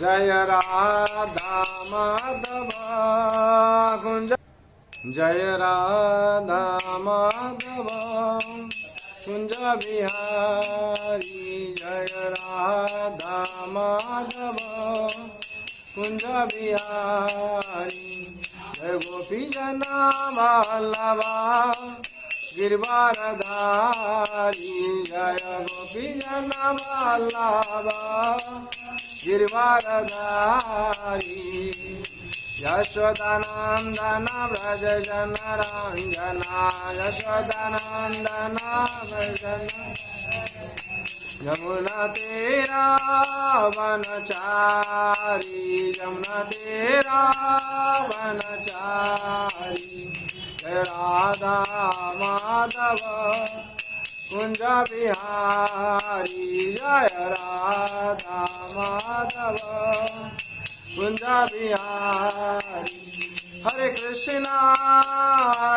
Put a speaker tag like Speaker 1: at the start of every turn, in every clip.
Speaker 1: जय राधा माधव कुंज जय राधा माधव कुंज बिहारी जय राधा माधव कुंज बिहारी जय गोपी जना वल्लभा गिरवारधारी जय गोपी जना वल्लभा गिरवारधारी यशोदानंदन व्रज जन रंजना यशोदानंदन व्रज यमुना तेरा वनचारी यमुना तेरा वनचारी जय राधा माधव कुंज बिहारी जय राधा माधव कुंज बिहारी हरे कृष्णा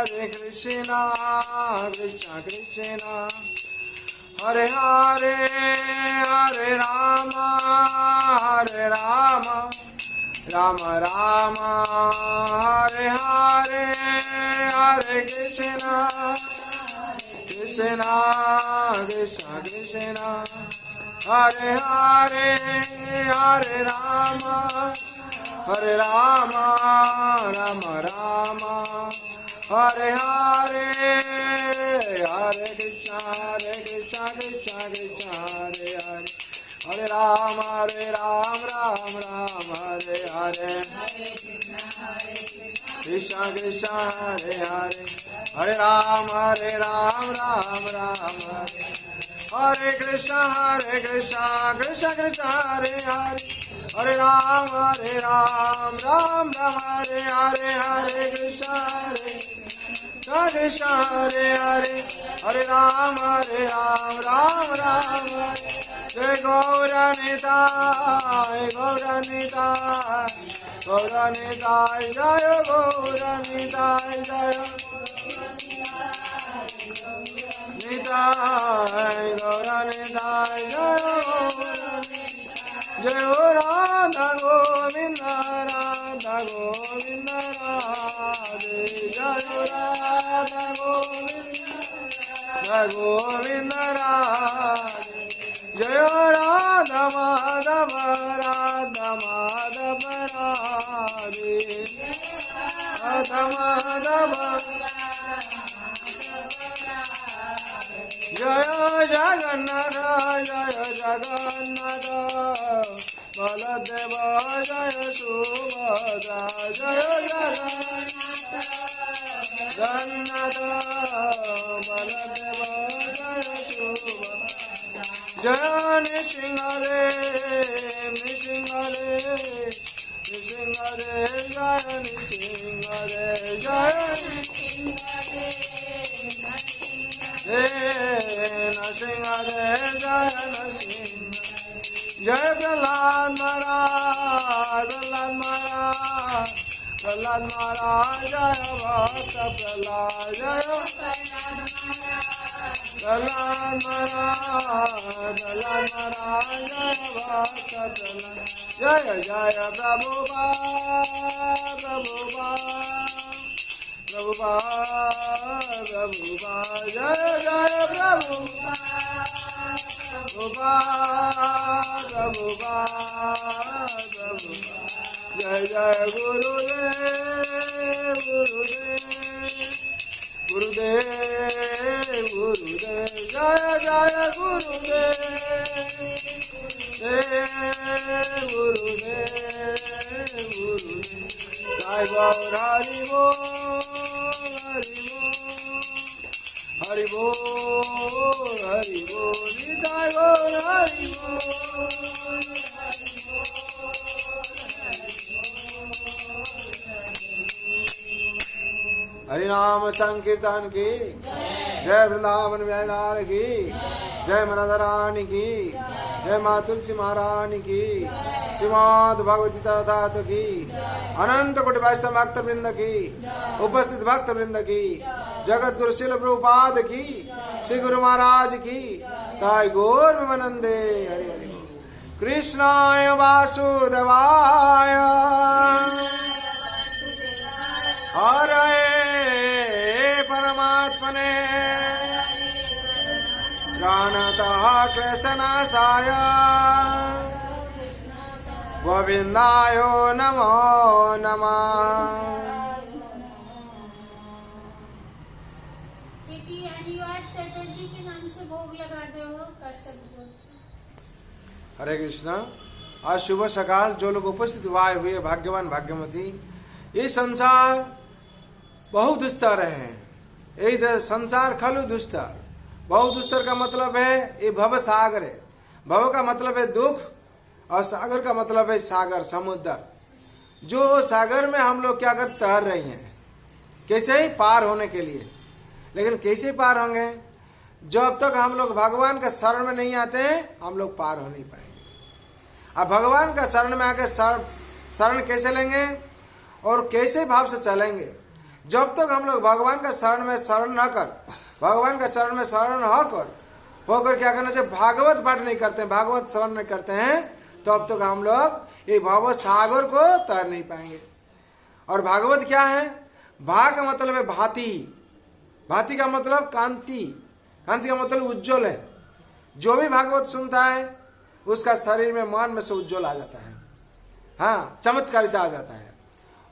Speaker 1: कृष्ण कृष्ण हरे हरे हरे राम राम राम हरे हरे हरे कृष्ण कृष्ण कृष्ण कृष्ण हरे हरे हरे राम राम राम हरे हरे हरे कृष्ण कृष्ण कृष्ण हरे हरे हरे राम राम राम हरे हरे कृष्ण कृष्ण हरे हरे हरे राम राम राम हरे कृष्ण कृष्ण कृष्ण हरे हरे हरे राम राम हरे हरे हरे कृष्ण कृष्ण हरे हरे हरे राम राम जय गौरनिताय गौरनिताय गौरनिताय जय गौरनिताय जय निताय गौरनिताय जय राधा गोविंद राधे जय राधा गोविंद राधे जय राधा माधव राधे राधा माधव जय जगन्नाथ बलदेव जय सुभद्रा जय जगन्नाथ बलदेव जय सुभद्रा जय नृसिंह जय नृसिंह जय नरसिंह जय नरसिंह जय प्रहलाद महाराज जय भक्त प्रहलाद जय प्रहलाद महाराज जय भक्त प्रहलाद जय जय प्रभुपाद जय जय प्रभुपाद जय जय गुरुदेव जय जय गुरुदेव जय गौर हरि बोल हरि बोल जय गौर हरि बोल हरि नाम संकीर्तन की जय वृंदावन बिहारी की जय मनोदरानी की जय माँ तुलसी महारानी की श्रीमद् भगवती तथात की अनंत कोटि वैष्णव भक्त वृंद की उपस्थित भक्त वृंद की जगत गुरु शिल प्रभुपाद की श्री गुरु महाराज की ताई गौर वंदे हरि हरि कृष्णाय वासुदेवाय हरे परमात्मने प्रणतः कृष्णनाशाय गोविंदाय नमो नमः।
Speaker 2: चटर्जी के नाम से भोग लगाते हो कश्यप।
Speaker 1: हरे कृष्णा। आज सुबह सकाल जो लोग उपस्थित हुए भाग्यवान भाग्यवती, ये संसार बहुत दुस्तर है। ये संसार खलु दुस्तर। बहुत दुस्तर का मतलब है ये भव सागर है। भव का मतलब है दुख और सागर का मतलब है सागर, समुद्र। जो सागर में हम लोग क्या कर तैर रहे हैं, कैसे ही पार होने के लिए। लेकिन कैसे पार होंगे? जब तक हम लोग भगवान का शरण में नहीं आते हैं हम लोग पार हो नहीं पाएंगे। अब भगवान का शरण में आकर शरण कैसे लेंगे और कैसे भाव से चलेंगे? जब तक हम लोग भगवान का शरण में शरण न कर, भगवान का चरण में शरण होकर क्या करना चाहिए? भागवत पाठ नहीं करते हैं, भागवत श्रवण नहीं करते हैं, तो अब तक हम लोग ये भागवत सागर को तैर नहीं पाएंगे। और भागवत क्या है? भाग का मतलब है भांति, भांति का मतलब कांति, कांति का मतलब उज्जवल है। जो भी भागवत सुनता है उसका शरीर में मन में से उज्जवल आ जाता है, हाँ, चमत्कारिता आ जाता है।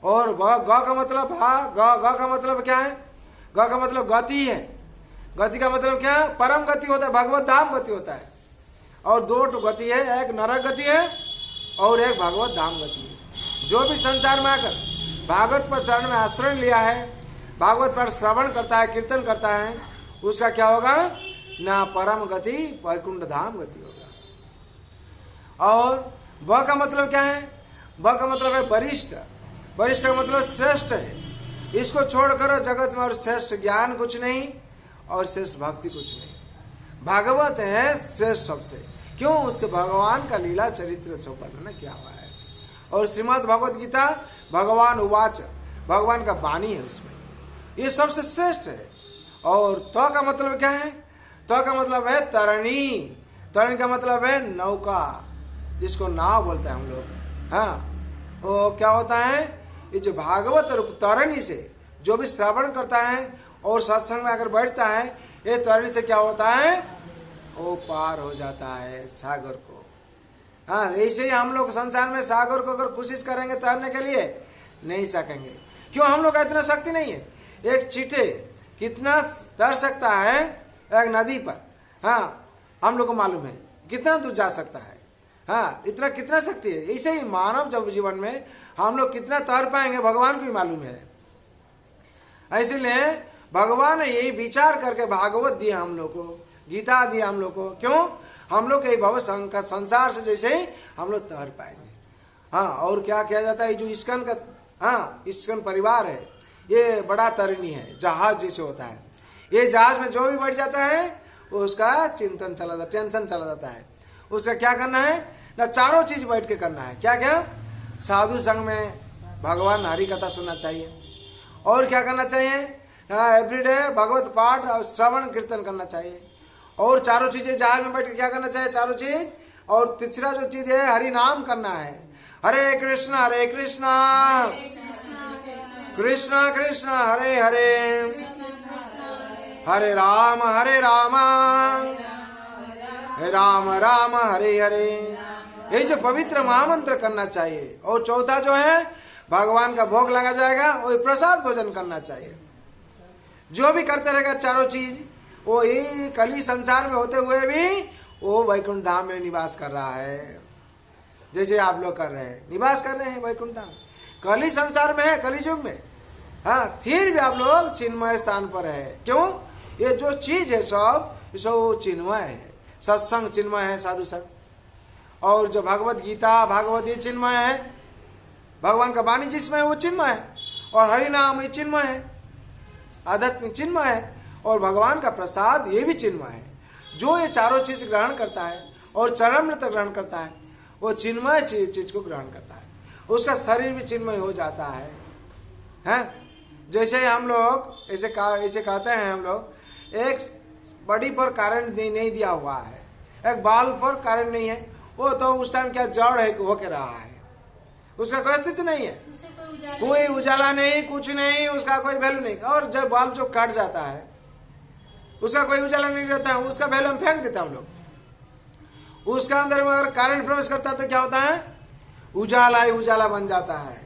Speaker 1: और ग का मतलब ग का मतलब क्या है? ग का मतलब गति है। गति का मतलब क्या है? परम गति होता है, भगवत धाम गति होता है। और दो गति है, एक नरक गति है और एक भगवत धाम गति है। जो भी संसार में आकर भागवत पर चरण में आश्रय लिया है, भागवत पर श्रवण करता है, कीर्तन करता है, उसका क्या होगा? ना परम गति वैकुंठ धाम गति होगा। और ब का मतलब क्या है? ब का मतलब है वरिष्ठ। वरिष्ठ का मतलब श्रेष्ठ है। इसको छोड़कर जगत में और श्रेष्ठ ज्ञान कुछ नहीं और श्रेष्ठ भक्ति कुछ नहीं। भागवत है श्रेष्ठ सबसे। क्यों? उसके भगवान का लीला चरित्र से वर्णन किया हुआ है। और श्रीमद् भगवद गीता भगवान उवाच, भगवान का वाणी है, उसमें ये सबसे श्रेष्ठ है। और तो का मतलब क्या है? तो का मतलब है तरणी। तरणी का मतलब है नौका, जिसको नाव बोलते हैं हम लोग। हाँ, वो क्या होता है? ये जो भागवत रूप तरणी से जो भी श्रवण करता है और सत्संग में आकर बैठता है, ये तरणी से क्या होता है? वो पार हो जाता है सागर को। हाँ, ऐसे ही हम लोग संसार में सागर को अगर कोशिश करेंगे तैरने के लिए नहीं सकेंगे। क्यों? हम लोग का इतना शक्ति नहीं है। एक चींटे कितना तैर सकता है एक नदी पर, हाँ, हम लोग को मालूम है कितना दूर जा सकता है। हाँ, इतना कितना शक्ति है। ऐसे ही मानव जब जीवन में हम लोग कितना तैर पाएंगे भगवान को ही मालूम है। इसीलिए भगवान ने यही विचार करके भागवत दिया हम लोग को, गीता दिया हम लोग को। क्यों? हम लोग के भव संसार से जैसे ही हम लोग तैर पाएंगे। हाँ, और क्या किया जाता है? जो इस्कन का, हाँ, इस्कन परिवार है, ये बड़ा तरनी है, जहाज जैसे होता है। ये जहाज में जो भी बैठ जाता है उसका चिंतन चला जाता, टेंशन चला जाता है। उसका क्या करना है? ना चारों चीज बैठ के करना है। क्या क्या? साधु संग में भगवान हरि कथा सुनना चाहिए। और क्या करना चाहिए? एवरीडे भगवत पाठ और श्रवण कीर्तन करना चाहिए। और चारों चीजें जहाज में बैठ के क्या करना चाहिए? चारों चीज। और तीसरा जो चीज है हरि नाम करना है। हरे कृष्णा कृष्णा कृष्णा हरे हरे, हरे राम राम राम हरे हरे। ये जो पवित्र महामंत्र करना चाहिए। और चौथा जो है भगवान का भोग लगा जाएगा, वही प्रसाद भोजन करना चाहिए। जो भी करते रहेगा चारों चीज, वो यही कली संसार में होते हुए भी वो वैकुंठ धाम में निवास कर रहा है। जैसे आप लोग कर रहे हैं, निवास कर रहे हैं वैकुंठ धाम। कली संसार में है, कली युग में, हाँ, फिर भी आप लोग चिन्मय स्थान पर है। क्यों? ये जो चीज है सब चिन्मय है। सत्संग चिन्मय है, साधु संग। और जो भगवत गीता भागवत ये चिन्मय है, भगवान का वाणी जिसमें है वो चिन्मय है। और हरि नाम ये चिन्मय है, आध्यात्मिक चिन्मय है। और भगवान का प्रसाद ये भी चिन्मय है। जो ये चारों चीज ग्रहण करता है और चरणामृत ग्रहण करता है, वो चिन्मय चीज को ग्रहण करता है, उसका शरीर भी चिन्मय हो जाता है। हैं? जैसे हम लोग ऐसे कहते हैं, हम लोग एक बॉडी पर करंट नहीं दिया हुआ है, एक बाल पर करंट नहीं है, वो तो उस टाइम क्या जड़ है होके रहा है, उसका कोई अस्तित्व नहीं है,
Speaker 2: उसे कोई उजाला
Speaker 1: कोई उजाला नहीं, कुछ नहीं, उसका कोई वैल्यू नहीं। और जब बल्ब जो कट जाता है उसका कोई उजाला नहीं रहता है, उसका वैल्यू हम फेंक देते हैं हम लोग। उसका अंदर में अगर करंट प्रवेश करता है तो क्या होता है, उजाला ही उजाला बन जाता है।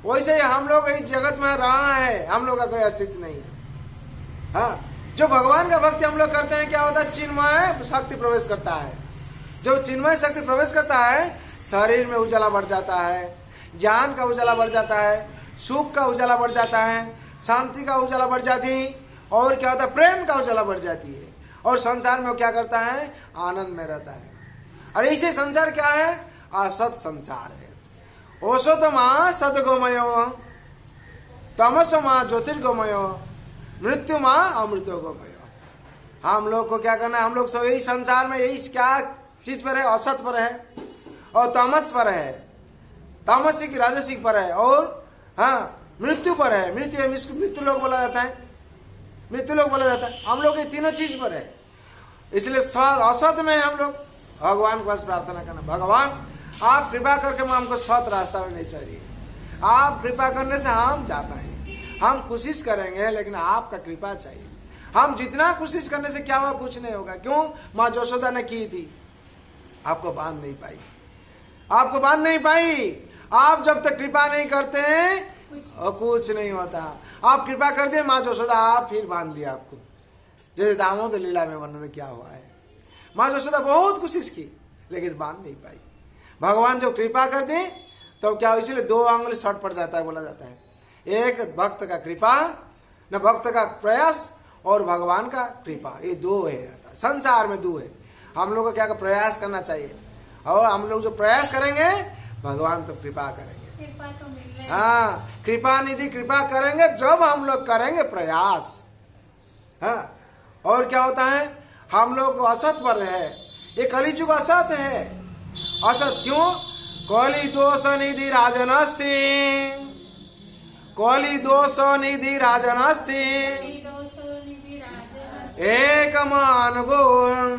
Speaker 1: वैसे ही हम लोग इस जगत में रहा है, हम लोग का कोई अस्तित्व नहीं है। हाँ, जो भगवान का भक्ति हम लोग करते हैं क्या होता है, चिन्मय शक्ति प्रवेश करता है। जब चिन्मय शक्ति प्रवेश करता है शरीर में उजाला बढ़ जाता है, ज्ञान का उजाला बढ़ जाता है, सुख का उजाला बढ़ जाता है, शांति का उजाला बढ़ जाती है, और क्या होता है, प्रेम का उजाला बढ़ जाती है। और संसार में क्या करता है, आनंद में रहता है। और इसे संसार क्या है, असत संसार है। ओषोतमा सदगोमयो, तमसमा ज्योतिर्गोमयो, मृत्युमा अमृतो गोमयो। हम लोग को क्या करना है, हम लोग सब यही संसार में यही क्या चीज पर है, असत पर है और तमस पर है, तामसिक राजसिक पर है, और हाँ मृत्यु पर है। मृत्यु लोग बोला जाता है, मृत्यु लोग बोला जाता है। हम लोग ये तीनों चीज पर है। इसलिए असत में हम लोग भगवान के पास प्रार्थना करना, भगवान आप कृपा करके हमको सत रास्ता में नहीं चाहिए, आप कृपा करने से हम जा पाएंगे। हम कोशिश करेंगे लेकिन आपका कृपा चाहिए। हम जितना कोशिश करने से क्या हुआ, कुछ नहीं होगा। क्यों, माँ यशोदा ने की थी, आपको बांध नहीं पाई, आपको बांध नहीं पाई। आप जब तक कृपा नहीं करते हैं कुछ नहीं होता। आप कृपा कर दिए माँ यशोदा, आप फिर बांध लिया आपको। जैसे दामोदर लीला में वर्णन में क्या हुआ है, माँ यशोदा बहुत कोशिश की लेकिन बांध नहीं पाई। भगवान जब कृपा कर दे तो क्या, इसीलिए 2 आंगुली शॉर्ट पड़ जाता है, बोला जाता है। एक भक्त का कृपा, न भक्त का प्रयास, और भगवान का कृपा, ये 2 है। संसार में 2 है। हम लोग को क्या प्रयास करना चाहिए, और हम लोग जो प्रयास करेंगे भगवान तो कृपा करेंगे।
Speaker 2: कृपा तो मिलने,
Speaker 1: हाँ, कृपा निधि कृपा करेंगे जब हम लोग करेंगे प्रयास। हाँ, और क्या होता है, हम लोग असत पर है, ये कलिजुग असत है। असत क्यों, कलि दोष निधि राजनस्ति, कलि दोष निधि राजनस्ति, एक मान गुण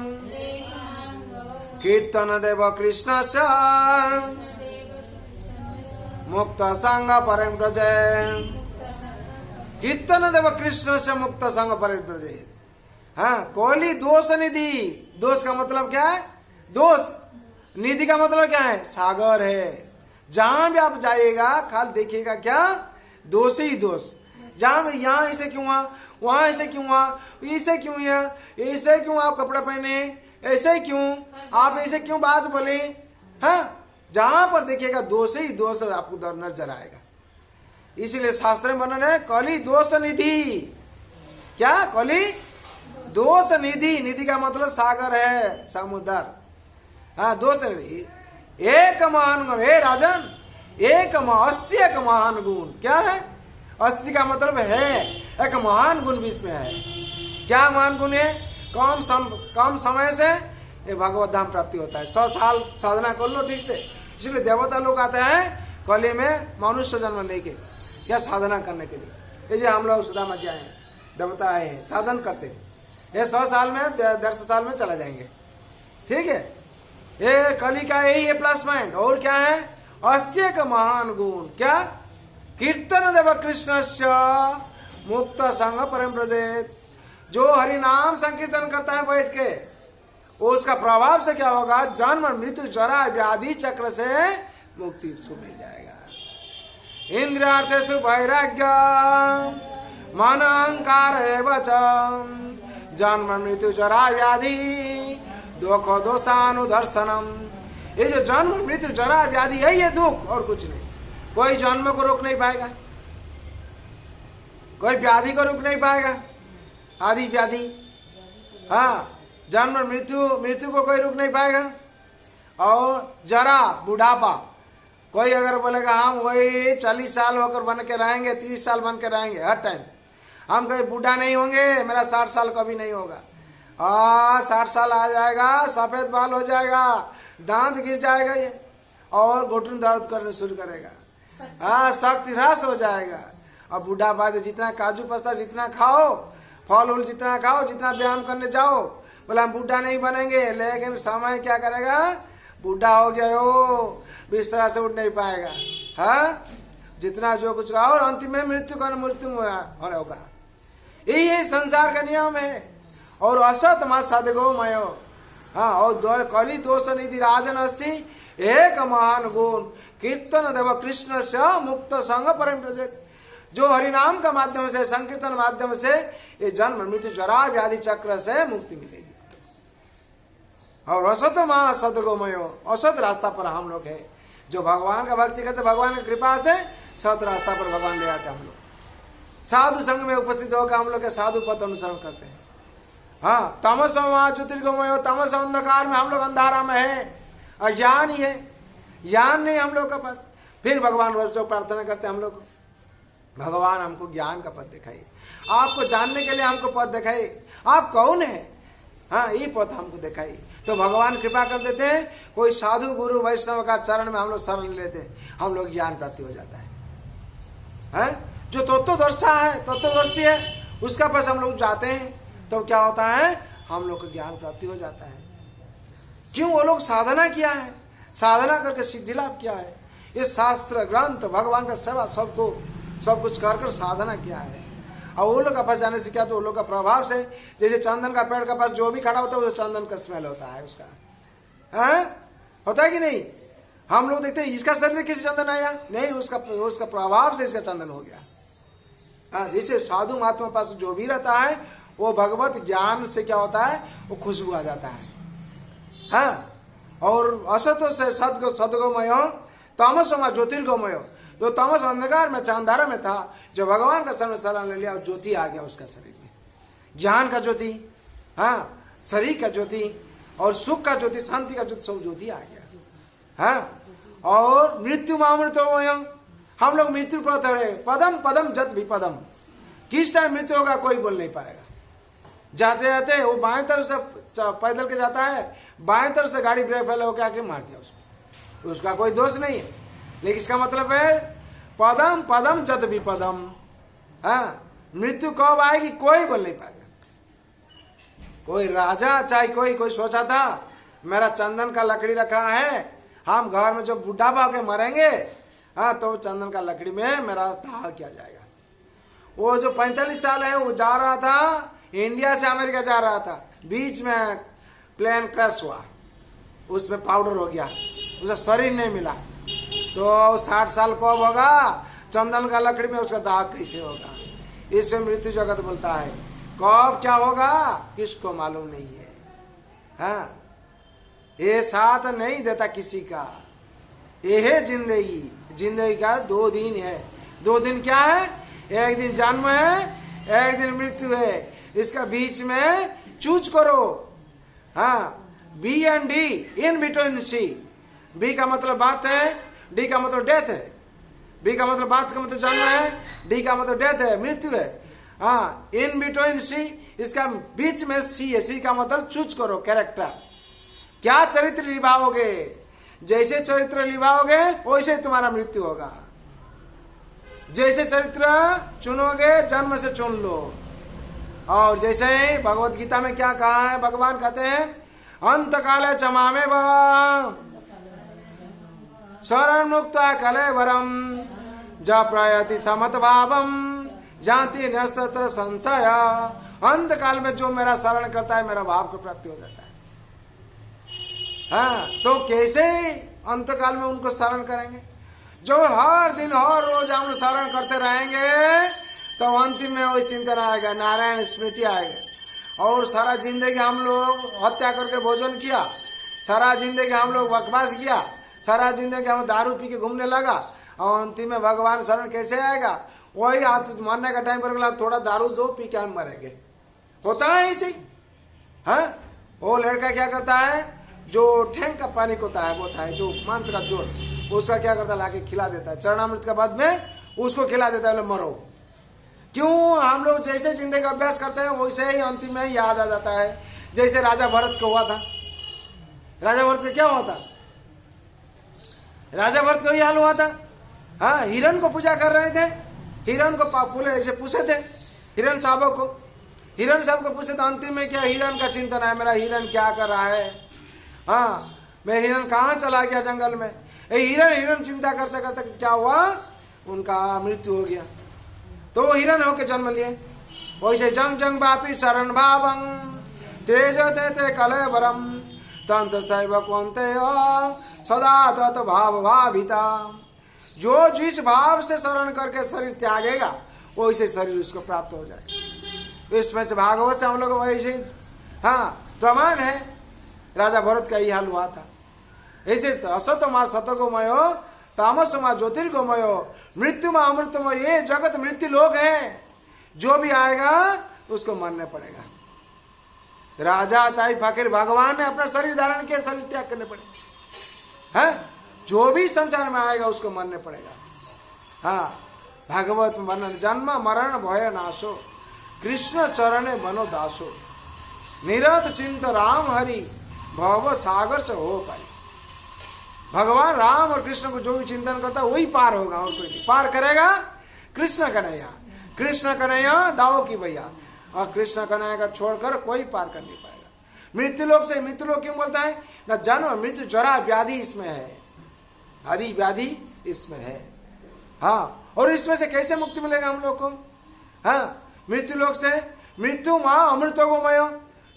Speaker 1: कीर्तन देव कृष्ण से मुक्त संग परम प्रजय, कीर्तन देव कृष्ण से मुक्त संग परम प्रजय। हाँ, कोली दोष निधि, दोष का मतलब क्या है, दोष, निधि का मतलब क्या है, सागर है। जहां भी आप जाइएगा खाली देखिएगा क्या, दोष ही दोष। जहां भी, यहाँ ऐसे क्यों हुआ, वहां ऐसे क्यों हुआ, ऐसे क्यों हुआ, ऐसे क्यों आप कपड़ा पहने, ऐसे क्यों आप ऐसे क्यों बात बोले। हाँ, जहां पर देखिएगा दोष ही दोष आपको नजर आएगा। इसीलिए शास्त्र में वर्णन है कली दोष निधि। क्या, कली दोष निधि, निधि का मतलब सागर है, समुद्र। हाँ, दोष निधि एक महान गुण, हे राजन एक अस्ति, एक महान गुण। क्या है, अस्ति का मतलब है, एक महान गुण भी इसमें है। क्या महान गुण है, कम समय से ये भगवत धाम प्राप्ति होता है। 100 साल साधना कर लो ठीक से। इसलिए देवता लोग आते हैं कली में मनुष्य जन्म लेने के, या साधना करने के लिए। ये जो हम लोग सुदामा जी आए हैं, देवता आए हैं, साधन करते हैं। ये 100 साल में 150 साल में चला जाएंगे, ठीक है। ये कली का यही है प्लस पॉइंट। और क्या है, अस्त्य का महान गुण, क्या, कीर्तन देव कृष्ण मुक्त संग परम प्रजेत। जो हरि नाम संकीर्तन करता है बैठ के, उसका प्रभाव से क्या होगा, जन्म मृत्यु जरा व्याधि चक्र से मुक्ति उसको मिल जाएगा। इंद्रियार्थेषु वैराग्य मन अहंकार एवं जन्म मृत्यु जरा व्याधि दुख दोषानुदर्शनम। ये जो जन्म मृत्यु जरा व्याधि यही है दुख, और कुछ नहीं। कोई जन्म को रोक नहीं पाएगा, कोई व्याधि को रोक नहीं पाएगा, आदि व्याधि। हाँ, जन्म मृत्यु को कोई रोक नहीं पाएगा। और जरा बुढ़ापा, कोई अगर बोलेगा हम वही 40 साल होकर बन के रहेंगे, 30 साल बन के रहेंगे हर टाइम, हम कहीं बूढ़ा नहीं होंगे, मेरा 60 साल कभी नहीं होगा। 60 साल आ जाएगा, सफेद बाल हो जाएगा, दांत गिर जाएगा ये, और घुटन दर्द करने शुरू करेगा। शक्ति ह्रास हो जाएगा। अब बुढ़ापा जितना काजू पस्ता जितना खाओ, फल उल जितना खाओ, जितना व्यायाम करने जाओ, बोला हम बूढ़ा नहीं बनेंगे, लेकिन समय क्या करेगा, बूढ़ा हो गया हो, बिस्तरा से उठ नहीं पाएगा। हाँ, जितना जो कुछ कहा, और अंतिम में मृत्यु का मृत्यु होने होगा। यही संसार का नियम है। और असत मा सदगो मयो। हाँ, और कली दोष निधि राजन अस्ति एक महान गुण कीर्तन देव कृष्ण से मुक्त संग परम प्रजित। जो हरिनाम का माध्यम से, संकीर्तन माध्यम से ये जन्म मृत्यु जरा व्याधि चक्र से मुक्ति मिलेगी। और असत माँ सदगोमयो, असत रास्ता पर हम लोग है। जो भगवान का भक्ति करते, भगवान की कृपा से सत रास्ता पर भगवान ले आते। हम लोग साधु संघ में उपस्थित होकर हम लोग के साधु पथ अनुसरण करते हैं। हाँ, तमस ज्योतिर्गमयो, तमस अंधकार में हम लोग अंधारा में है, अज्ञान ही है, ज्ञान नहीं हम लोग के पास। फिर भगवान जो प्रार्थना करते हैं हम लोग, भगवान हमको ज्ञान का पथ दिखाइए, आपको जानने के लिए हमको पथ दिखाइए, आप कौन है। हाँ, ये पथ हमको दिखाइए। तो भगवान कृपा कर देते हैं। कोई साधु गुरु वैष्णव का चरण में हम लोग शरण लेते हैं, हम लोग ज्ञान प्राप्ति हो जाता है। हैं? जो तत्वदर्शी है, तत्वदर्शी है, उसका पास हम लोग जाते हैं तो क्या होता है, हम लोग को ज्ञान प्राप्ति हो जाता है। क्यों? वो लोग साधना किया है, साधना करके सिद्धि लाभ किया है। ये शास्त्र ग्रंथ भगवान का सेवा सब कुछ कर साधना किया है। और वो लोग का पास जाने से क्या, तो वो लोग का प्रभाव से, जैसे चंदन का पेड़ का पास जो भी खड़ा होता है वो चंदन का स्मेल होता है उसका। होता है कि नहीं? हम लोग देखते हैं इसका शरीर किसी चंदन आया नहीं, उसका प्रभाव से इसका चंदन हो गया। हाँ, जैसे साधु महात्मा पास जो भी रहता है वो भगवत ज्ञान से क्या होता है, वो खुशबू आ जाता है। हाँ, और असतो से सदगोमय, तमसोमा ज्योतिर्गमय। जो तमस अंधकार में, चांदारा में था, जो भगवान का शरण ले लिया, ज्योति आ गया उसका शरीर में, ज्ञान का ज्योति। हाँ, शरीर का ज्योति और सुख का ज्योति, शांति का ज्योति, सब ज्योति आ गया। हाँ, और मृत्यु मामृतोमय, हम लोग मृत्यु प्रत है, पदम पदम जत भी पदम। किस टाइम मृत्यु होगा कोई बोल नहीं पाएगा। जाते जाते वो बाएं तरफ से पैदल के जाता है, बाएं तरफ से गाड़ी ब्रेक फेल होकर आके मार दिया उसको, उसका कोई दोष नहीं है। लेकिन इसका मतलब है पदम पदम जत भी पदम। हाँ, मृत्यु कब आएगी कोई बोल नहीं पाएगा। कोई राजा चाहे कोई सोचा था मेरा चंदन का लकड़ी रखा है, हम घर में जो बुढ़ा भाग के मरेंगे, हाँ, तो चंदन का लकड़ी में मेरा दाह किया जाएगा। वो जो 45 साल है वो जा रहा था, इंडिया से अमेरिका जा रहा था, बीच में प्लेन क्रैश हुआ, उसमें पाउडर हो गया, उसका शरीर नहीं मिला। तो 60 साल कब होगा, चंदन का लकड़ी में उसका दाग कैसे होगा। इससे मृत्यु जगत बोलता है कब क्या होगा किसको मालूम नहीं है। हाँ, ये साथ नहीं देता किसी का। ये है जिंदगी, जिंदगी का 2 दिन है। 2 दिन क्या है, एक दिन जन्म है, एक दिन मृत्यु है। इसका बीच में चूज करो। हाँ, B and D, in between C. B का मतलब बात है, डी का मतलब डेथ है। बी का मतलब बात का मतलब जन्म है, डी का मतलब डेथ है, मृत्यु है। हाँ, इन बिटवीन सी, इसका बीच में सी है। सी का मतलब चूज करो कैरेक्टर, क्या चरित्र निभाओगे। जैसे चरित्र निभाओगे वैसे तुम्हारा मृत्यु होगा। जैसे चरित्र चुनोगे जन्म से चुन लो। और जैसे भगवत गीता में क्या कहा है, भगवान कहते हैं अंत काले चमामे शरण मुक्त कलेवरम ज प्रयति समत भावम जानती नस्त्र संशय। अंत काल में जो मेरा शरण करता है मेरा भाव को प्राप्ति हो जाता है। हाँ, तो कैसे अंत काल में उनको शरण करेंगे, जो हर दिन हर रोज हम शरण करते रहेंगे तो अंतिम में वही चिंतन आएगा, नारायण स्मृति आएगा। और सारा जिंदगी हम लोग हत्या करके भोजन किया, सारा जिंदगी हम लोग बकवास किया, सारा जिंदगी हम दारू पी के घूमने लगा, और अंतिम में भगवान शरण कैसे आएगा। वही हाथ मरने का टाइम पर थोड़ा दारू दो पी के हम मरेंगे, होता है ऐसे। हाँ, वो लड़का क्या करता है, जो ठेंग का पानी होता है जो मांस का जोड़, उसका क्या करता है लाके खिला देता है, चरणामृत के बाद में उसको खिला देता है, मरो। क्यों, हम लोग जैसे जिंदगी का अभ्यास करते हैं वैसे ही अंतिम में याद आ जाता है। जैसे राजा भरत को हुआ था, राजा भरत को क्या हुआ था, राजा भरत को ही हाल हुआ था। हाँ, हिरण को पूजा कर रहे थे, हिरण को पापुले ऐसे पूछे थे, हिरण साहब को पूछे तो अंतिम में क्या हिरण का चिंतन है, मेरा हिरण क्या कर रहा है। हाँ, मैं हिरण कहाँ चला गया जंगल में। हिरण हिरण चिंता करते करते क्या हुआ, उनका मृत्यु हो गया। तो वो हिरण होके जन्म लिए। वैसे जंग जंग बापी शरण भावं तेज ते कलेवरम तंत्र शैव कौन्ते सदा तत् भाव भाविता। जो जिस भाव से शरण करके शरीर त्यागेगा वैसे शरीर उसको प्राप्त हो जाए। इसमें से भागवत से हम लोग वैसे, हाँ प्रमाण है। राजा भरत का यही हाल हुआ था। ऐसे असतो माँ सतगोमयो तामसो माँ ज्योतिर्गोमयो मृत्यु माँ अमृतमय। ये जगत मृत्यु लोग है, जो भी आएगा उसको मरने पड़ेगा। राजा ताई फकीर भगवान ने अपना शरीर धारण किया, शरीर त्याग करने पड़ेगा। है जो भी संसार में आएगा उसको मरने पड़ेगा। हाँ भागवत में वर्णन जन्म मरण भय नाशो कृष्ण चरणे बनो दासो निरत चिंत राम हरि भव सागर से हो पाई। भगवान राम और कृष्ण को जो भी चिंतन करता है वही पार होगा, और कोई नहीं पार करेगा। कृष्ण कन्हैया, कृष्ण कन्हैया दाओ की भैया, और कृष्ण कन्हैया का छोड़कर कोई पार कर नहीं पाएगा। मृत्यु लोक से, मृत्यु लोक क्यों बोलता है ना, जन्म मृत्यु जरा व्याधि इसमें है, आदि व्याधि इसमें है। हाँ और इसमें से कैसे मुक्ति मिलेगा हम लोग को। हाँ मृत्यु लोक से मृत्यु माँ अमृतो गोमयो,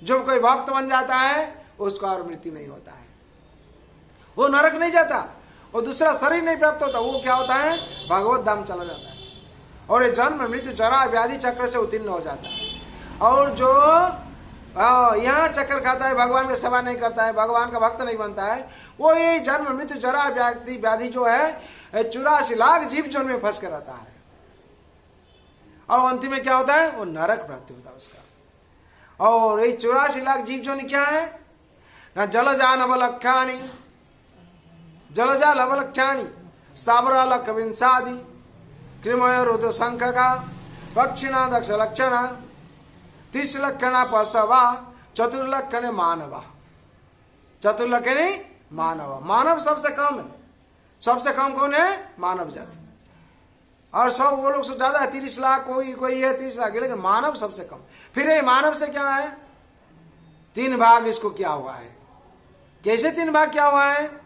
Speaker 1: जब कोई भक्त बन जाता है उसका और मृत्यु नहीं होता है, वो नरक नहीं जाता, वो दूसरा शरीर नहीं प्राप्त होता, वो क्या होता है भगवत धाम चला जाता है। और ये जन्म मृत्यु जरा व्याधि चक्र से उत्तीर्ण हो जाता है। और जो यहाँ चक्कर खाता है, भगवान की सेवा नहीं करता है, भगवान का भक्त नहीं बनता है, वो ये जन्म मृत्यु जरा व्याधि जो है 84 लाख जीव जोन में फंस कर रहता है। और अंतिम में क्या होता है, वो नरक प्राप्ति होता है उसका। और ये 84 लाख जीव जोन क्या है ना, जलजा नवलक्षाणी जलजा लवलक्षाणी साबरा लक्ष विंशादि कृमय रुद्र शंख का पक्षिणा दक्ष लक्षणा 30 लक्षणा पशवा चतुर्लक्षण मानवा। चतुर्लक्षणी मानव, मानव सबसे कम है। सबसे कम कौन है, मानव जाति। और सब वो लोग से ज्यादा है, 30 लाख कोई है 30 लाख, लेकिन मानव सबसे कम। फिर ये मानव से क्या है, 3 भाग इसको क्या हुआ है। कैसे 3 भाग क्या हुआ है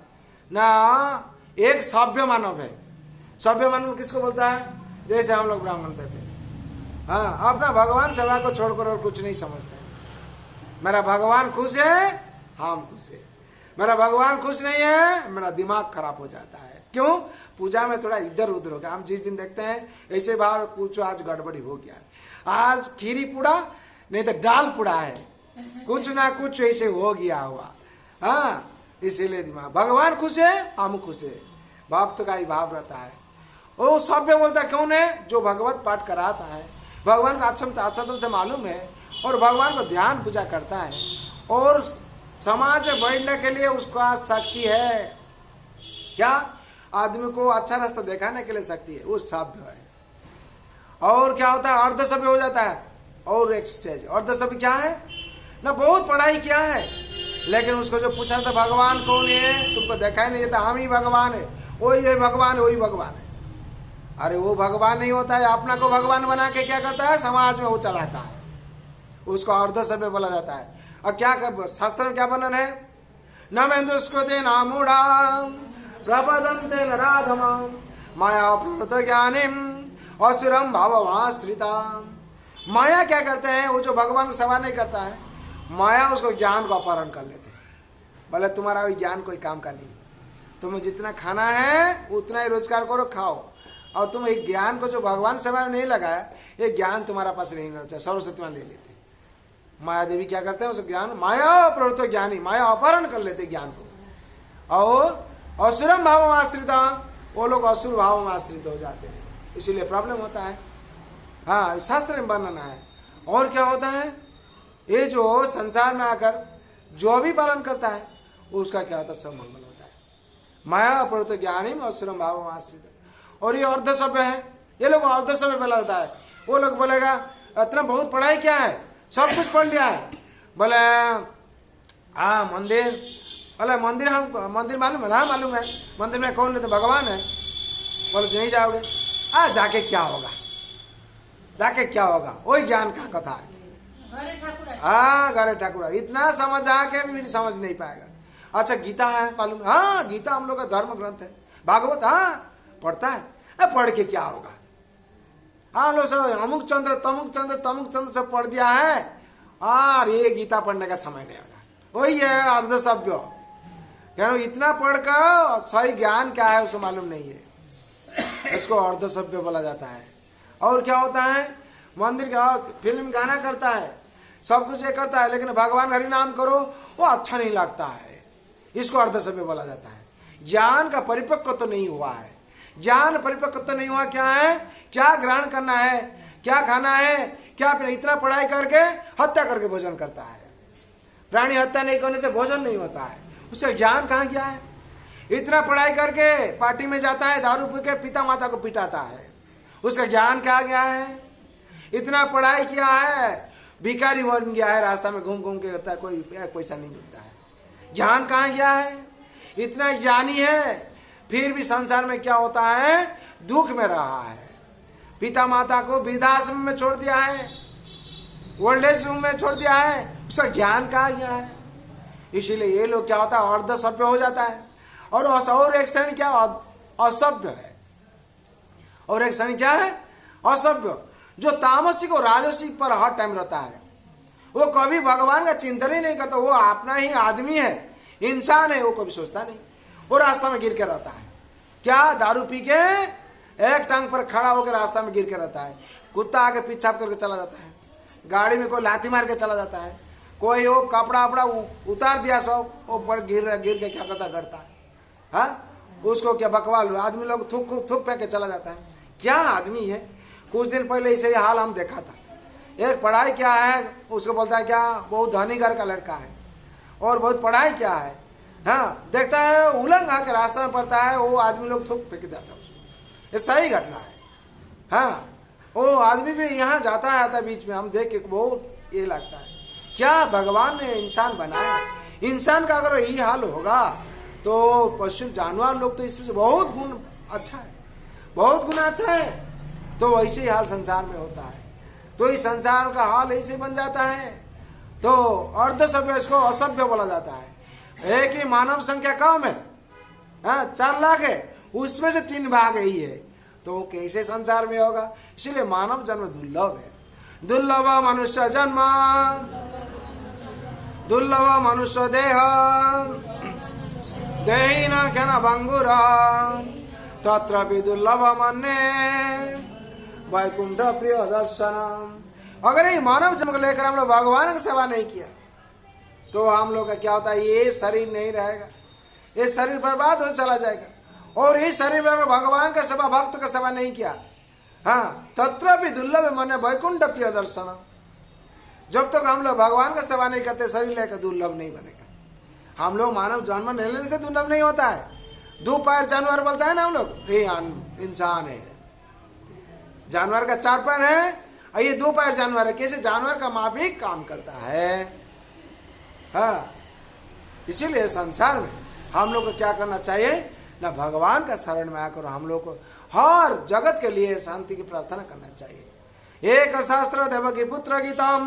Speaker 1: ना, एक सभ्य मानव है। सभ्य मानव किसको बोलता है, जैसे हम लोग ब्राह्मण थे। हाँ अपना भगवान सेवा को छोड़कर और कुछ नहीं समझते। मेरा भगवान खुश है, हम खुश है। मेरा भगवान खुश नहीं है, मेरा दिमाग खराब हो जाता है। क्यों, पूजा में थोड़ा इधर उधर हो गया। हम जिस दिन देखते हैं ऐसे भाव कुछ आज गड़बड़ी हो गया, आज खीरी पूड़ा नहीं तो दाल पूड़ा है, कुछ ना कुछ ऐसे हो गया हुआ। हाँ इसीलिए दिमाग, भगवान खुश है हम खुश है, भक्त का ही भाव रहता है। वो सभ्य बोलता कौन है, जो भगवत पाठ कराता है, भगवान का अच्छम से मालूम है और भगवान को ध्यान पूजा करता है और समाज में बैठने के लिए उसका शक्ति है। क्या, आदमी को अच्छा रास्ता दिखाने के लिए शक्ति है, वो सभ्य है। और क्या होता है, अर्ध सभ्य हो जाता है। और एक स्टेज अर्ध सभ्य क्या है ना, बहुत पढ़ाई किया है लेकिन उसको जो पूछा था भगवान कौन है, तुमको देखा ही नहीं देता, हम ही भगवान है, वही है भगवान, वही भगवान है। अरे वो भगवान नहीं होता है, अपना को भगवान बना के क्या करता है, समाज में वो चलाता है, उसको अर्ध सभ्य बोला जाता है। और क्या कर, शास्त्र में क्या वर्णन है, न मेन्दुष्कृते न मूढ़ाम प्रपदन्ते न राधमाम माया प्रवृत्त ज्ञानिम असुरम भावमाश्रिताम। माया क्या करते हैं, वो जो भगवान की सेवा नहीं करता है, माया उसको ज्ञान को अपहरण कर लेते हैं। बोले तुम्हारा वही ज्ञान कोई काम का नहीं, तुम्हें जितना खाना है उतना ही रोजगार करो, खाओ, और तुम एक ज्ञान को जो भगवान सेवा में नहीं लगाया, ये ज्ञान तुम्हारा पास नहीं रहता, सरस्वती ले लेते। माया देवी क्या करते हैं, उस ज्ञान माया प्रवृत्त ज्ञानी, माया अपहरण कर लेते ज्ञान को। और असुरम भाव में आश्रित, वो लोग असुर भाव में आश्रित हो जाते हैं, इसीलिए प्रॉब्लम होता है। हाँ शास्त्र में वर्णन है। और क्या होता है, ये जो संसार में आकर जो भी पालन करता है उसका क्या होता है, सब मंगल होता है। माया प्रवृत्त ज्ञानी में असुरम भाव में आश्रित। और ये अर्ध सभ्य है, ये लोग अर्ध सभ्य बोला जाता है। वो लोग बोलेगा इतना बहुत पढ़ाई क्या है, सब कुछ पढ़ लिया है। बोले हाँ मंदिर, बोले मंदिर हम मंदिर मालूम है, हाँ मालूम है, मंदिर में कौन है, तो भगवान है। बोले नहीं जाओगे, जाके क्या होगा, जाके क्या होगा, वही ज्ञान का कथा है। हाँ घरे ठाकुर, इतना समझ आके भी समझ नहीं पाएगा। अच्छा गीता है मालूम? हाँ गीता हम लोग का धर्म ग्रंथ है। भागवत हाँ पढ़ता है। पढ़ के क्या होगा? हाँ लोग सब अमुक चंद्र तमुक चंद्र सब पढ़ दिया है। हाँ ये गीता पढ़ने का समय नहीं होगा। वही है अर्ध सभ्य। क्या इतना पढ़कर सही ज्ञान क्या है उसे मालूम नहीं है, इसको अर्ध सभ्य बोला जाता है। और क्या होता है? मंदिर का फिल्म गाना करता है, सब कुछ ये करता है, लेकिन भगवान हरि नाम करो वो अच्छा नहीं लगता है, इसको अर्ध सभ्य बोला जाता है। ज्ञान का परिपक्व तो नहीं हुआ है। ज्ञान परिपक्व तो नहीं हुआ। क्या है? क्या ग्रहण करना है, क्या खाना है, क्या पीना। इतना पढ़ाई करके हत्या करके भोजन करता है। प्राणी हत्या नहीं करने से भोजन नहीं होता है, उससे ज्ञान कहाँ गया है? इतना पढ़ाई करके पार्टी में जाता है, दारू पी के पिता माता को पिटाता है, उसका ज्ञान कहाँ गया है? इतना पढ़ाई किया है, भिखारी बन गया है, रास्ता में घूम घूम के करता है, कोई पैसा नहीं मिलता है, ज्ञान कहाँ गया है? इतना ज्ञानी है फिर भी संसार में क्या होता है? दुख में रहा है। पिता माता को वृद्धाश्रम में छोड़ दिया है, ओल्ड एज होम में छोड़ दिया है, उसका ज्ञान कहाँ गया है? इसीलिए ये लोग क्या होता है? अर्ध सभ्य हो जाता है। और एक श्रेणी क्या? असभ्य है। और एक श्रेणी क्या है? असभ्य, जो तामसिक और राजसिक पर हर टाइम रहता है। वो कभी भगवान का चिंतन ही नहीं करता, वो अपना ही आदमी है, इंसान है, वो कभी सोचता नहीं, वो रास्ता में गिर के रहता है। क्या? दारू पी के एक टांग पर खड़ा होकर रास्ता में गिर के रहता है, कुत्ता आके पीछा करके चला जाता है, गाड़ी में कोई लाठी मार के चला जाता है, कोई वो कपड़ा वपड़ा उतार दिया सब ऊपर गिर के क्या करता डरता है। हाँ उसको क्या बकवाल आदमी लोग थूक फेंक के चला जाता है। क्या आदमी है? कुछ दिन पहले इसे हाल हम देखा था। एक पढ़ाई क्या है उसको बोलता है क्या बहुत धनी घर का लड़का है और बहुत पढ़ाई क्या है। हाँ देखता है उलंग आकर रास्ता में पड़ता है, वो आदमी लोग थूक फेंक जाता है उसको। ये सही घटना है। हाँ वो आदमी भी यहाँ जाता है आता बीच में, हम देख के बहुत ये लगता है क्या भगवान ने इंसान बनाया। इंसान का अगर यही हाल होगा तो पशु जानवर लोग तो इसमें बहुत गुण अच्छा है, बहुत गुण अच्छा है। तो वैसे ही हाल संसार में होता है, तो इस संसार का हाल ऐसे बन जाता है। तो अर्ध सभ्य इसको असभ्य बोला जाता है। एक ही मानव संख्या कम है, 4 लाख है, उसमें से 3 भाग यही है, तो कैसे संसार में होगा? इसलिए मानव जन्म दुर्लभ है। दुर्लभ मनुष्य जन्म, दुर्लभ मनुष्य देह, देही न क्षण भंगुर, तत्र भी दुर्लभ मन्ये वैकुंठ प्रिय दर्शन। अगर ये मानव जन्म को लेकर हम लोग भगवान की सेवा नहीं किया तो हम लोग का क्या होता है? ये शरीर नहीं रहेगा, ये शरीर बर्बाद हो चला जाएगा। और ये शरीर में भगवान का सेवा, भक्त का सेवा नहीं किया, हाँ तत्र भी दुर्लभ मन्ये वैकुंठ प्रिय दर्शन। जब तक हम लोग भगवान का सेवा नहीं करते शरीर लेकर दुर्लभ नहीं बनेगा। हम लोग मानव जन्म नहीं लेने से दुर्लभ नहीं होता है। 2 पैर जानवर बोलता है ना हम लोग, ये इंसान है। जानवर का 4 पैर है और ये 2 पैर जानवर है। कैसे? जानवर का माफिक काम करता है। हाँ इसीलिए संसार में हम लोग को क्या करना चाहिए ना? भगवान का शरण में आकर हम लोग को हर जगत के लिए शांति की प्रार्थना करना चाहिए। एक शास्त्र देवकी पुत्र गीतम,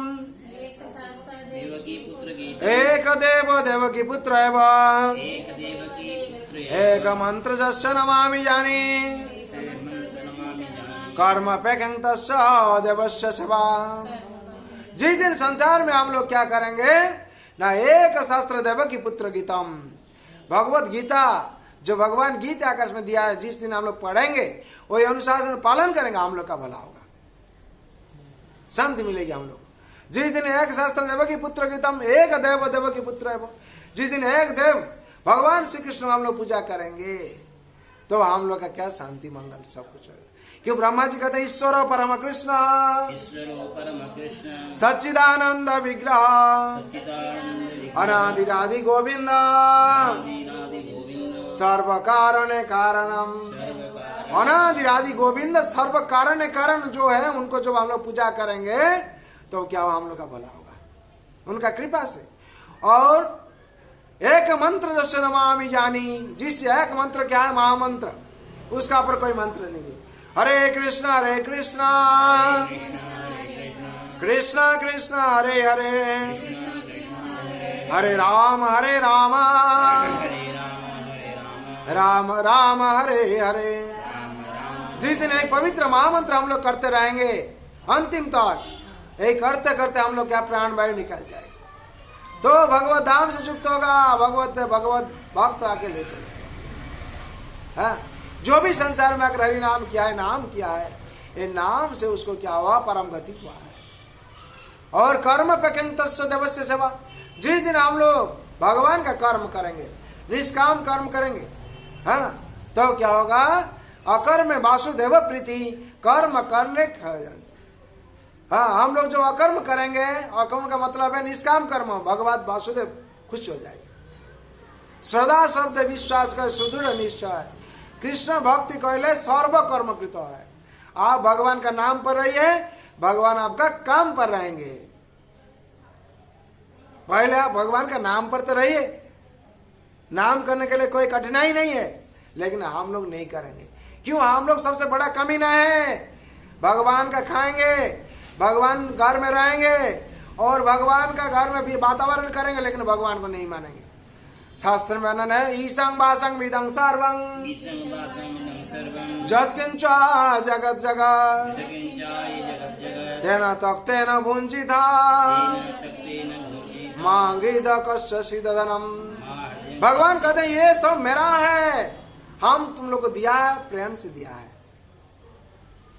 Speaker 1: एक देव देवकी पुत्र एवं एक मंत्र जस्य नमामि जानी, कर्म पेकं तस्य देवस्य सेवा। जिस दिन संसार में हम लोग क्या करेंगे ना? एक शास्त्र देवकी पुत्र गीतम, भगवत गीता जो भगवान गीता आकाश में दिया है, जिस दिन हम लोग पढ़ेंगे वही अनुशासन पालन करेंगे, हम लोग का भला होगा, शांति मिलेगी हम लोग। जिस दिन एक शास्त्र देवकी पुत्र गीतम, एक देव देवकी पुत्र है, जिस दिन एक देव भगवान श्री कृष्ण हम लोग पूजा करेंगे तो हम लोग का क्या शांति मंगल सब कुछ होगा। क्यों? ब्रह्मा जी कहते हैं ईश्वर परम कृष्ण सच्चिदानंद विग्रह अनादिरादि गोविंद सर्व कारण कारणम। अनादिरादि गोविंद सर्व कारण कारण जो है, उनको जब हम लोग पूजा करेंगे तो क्या हम लोग का भला होगा उनका कृपा से। और एक मंत्र जस्य नमामि जानी, जिस एक मंत्र क्या है? महामंत्र, उसका पर कोई मंत्र नहीं है। हरे कृष्णा कृष्णा कृष्णा हरे हरे, हरे राम राम राम हरे हरे। जिस दिन एक पवित्र महामंत्र हम लोग करते रहेंगे अंतिम तक, यही करते करते हम लोग क्या प्राण वायु निकल जाए तो भगवत धाम से युक्त होगा, भगवत भक्त आके ले चलेगा। हाँ, जो भी संसार में आकर हरि नाम किया है, नाम किया है, ये नाम से उसको क्या हुआ, परम गति हुआ है। और कर्म पेकिंग तस्य देवस्य सेवा, जिस दिन हम लोग भगवान का कर्म करेंगे, निष्काम कर्म करेंगे, हाँ, तो क्या होगा, अकर्म वासुदेव प्रीति, कर्म करने हाँ, हम लोग जो अकर्म करेंगे, अकर्म का मतलब है निष्काम कर्म, भगवान वासुदेव खुश हो जाएंगे। श्रद्धा शब्द विश्वास का सुदृढ़ निश्चय, कृष्ण भक्ति कहले सर्व कर्म कृत है। आप भगवान का नाम पर रहिए, भगवान आपका काम पर रहेंगे। पहले आप भगवान का नाम पर तो रहिए, नाम करने के लिए कोई कठिनाई नहीं है, लेकिन हम लोग नहीं करेंगे। क्यों? हम लोग सबसे बड़ा कमीना है। भगवान का खाएंगे, भगवान घर में रहेंगे और भगवान का घर में भी वातावरण करेंगे, लेकिन भगवान को नहीं मानेंगे। शास्त्र में वर्णन है, ईशं वासं विदं सर्वं यत्किंचा जगत जगत तेन तक्तेन भुंजिता मांगिद कस्य दधनम। भगवान कहते हैं ये सब मेरा है, हम तुम लोग को दिया है, प्रेम से दिया है।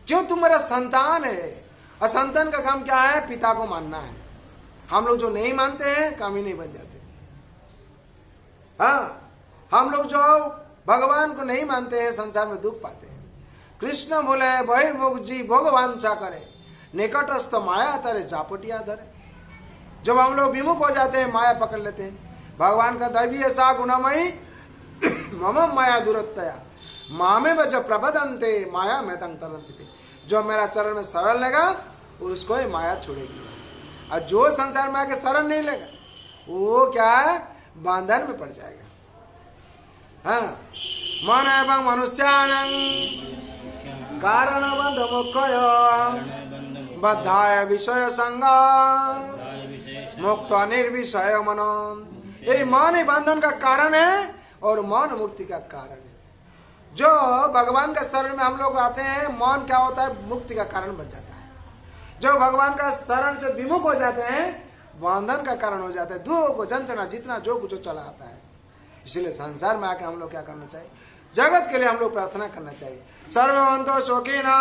Speaker 1: क्यों? तुम मेरा संतान है, और संतान का काम क्या है? पिता को मानना है। हम लोग जो नहीं मानते हैं, कमी नहीं बन जाते। हाँ, हम लोग जो भगवान को नहीं मानते हैं, संसार में दुख पाते हैं। कृष्ण बोले बहिर्मुख जी भगवान चा करे, निकटस्थ माया तरे चापटिया धरे। जब हम लोग विमुख हो जाते हैं, माया पकड़ लेते हैं। भगवान का दैवीय सा गुणमयी मम माया दुरतया मामे में जब प्रबदंते माया में तंग तरंते। जो मेरा चरण में शरण लेगा उसको ही माया छोड़ेगी, और जो संसार में आके शरण नहीं लेगा वो क्या है, बंधन में पड़ जाएगा। हाँ, मन एवं मनुष्याणं कारण बंध मुख्य बद्धाय विषय संगा मुक्त निर्विषय मनो। ये मन ही बंधन का कारण है और मन मुक्ति का कारण है। जो भगवान का शरण में हम लोग आते हैं, मन क्या होता है, मुक्ति का कारण बन जाता है। जो भगवान का शरण से विमुख हो जाते हैं, बंधन का कारण हो जाता है, दुख जंत्रणा जितना जो कुछ चला आता है। इसलिए संसार में आके हम लोग क्या करना चाहिए, जगत के लिए हम लोग प्रार्थना करना चाहिए। सर्ववंतो शोकिना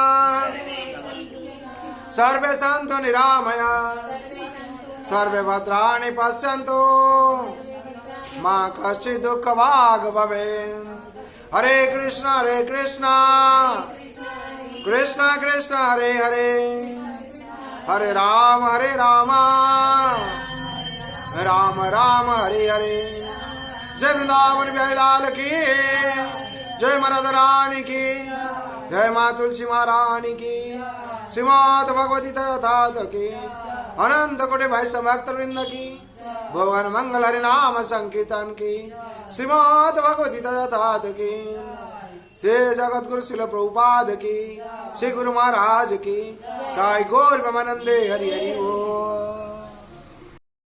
Speaker 1: सर्वे सन्तु निरामया सर्वे भद्राणि पश्यन्तु मां कश्चित् दुःख भाग् भवेत्। हरे कृष्णा कृष्णा कृष्णा हरे हरे, हरे राम राम राम हरे हरे। जय वृंदावन बिहारी लाल की, जय मरद रानी की, जय माँ तुलसी महारानी की, श्रीमद् भगवती तथात की, अनंत कोटि भाई भक्त वृंद की, भगवान मंगल हरि नाम संकीर्तन की, श्रीमद् भगवती तथात की, श्री जगत गुरु शिल प्रभुपाद की, श्री गुरु महाराज की, काय गौर प्रेमानंदे हरि हरि बोल।